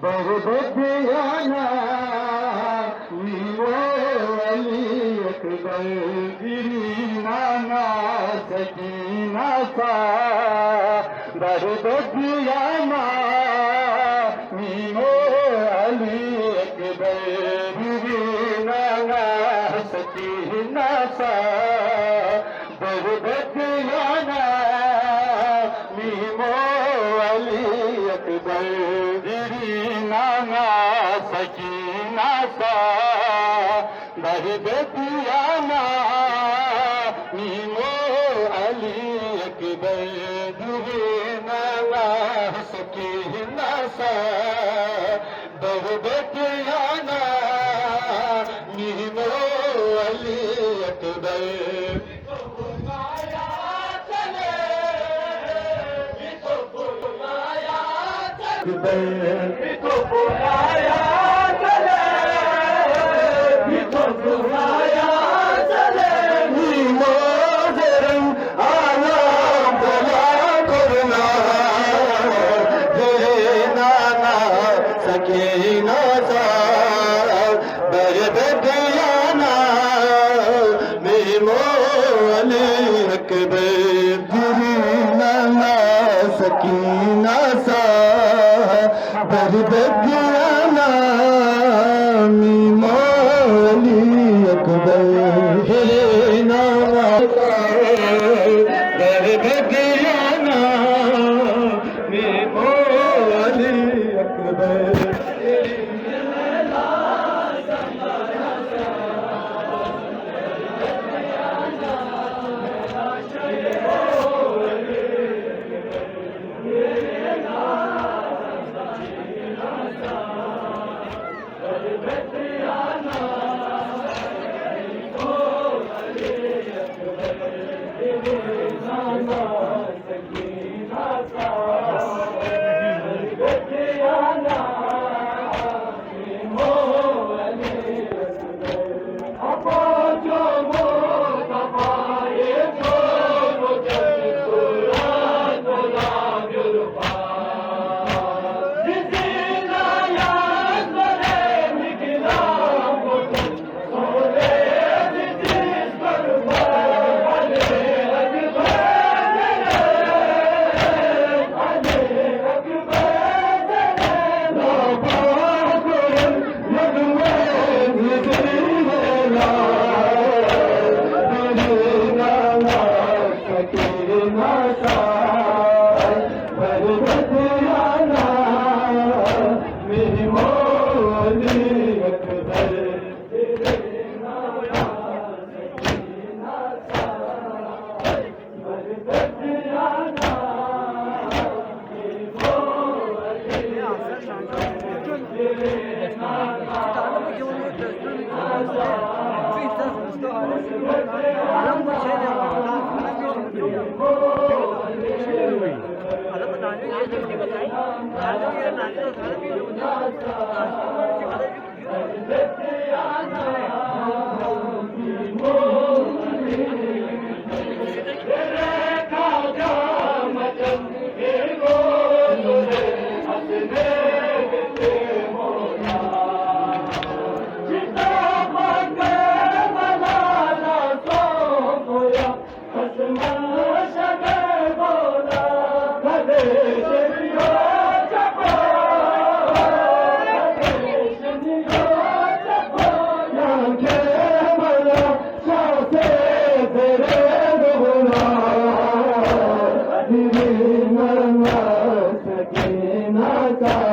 बहुबुद्धियाना नीमो अली अकबर गिरीनाना सकीना सा बहुबुद्धियाना नीमो अली अकबर गिरीनाना सकीना सा बहुबुद्धियाना नीमो अली अकबर नाना सकीना सा बरबतियाना नीमो अली अकबर नाना सकीना सा बरबतियाना नीमो अली अकबर को बुलाया चले को बुलाया चले नीमो जरम आला भला करना तेरे नाना सकीना सा बरबतियाना नीमो अली अकबर नाना सकीना सा बरबतियाना नीमो अली अकबर नाना बरबतियाना नीमो अली अकबर सकीना सा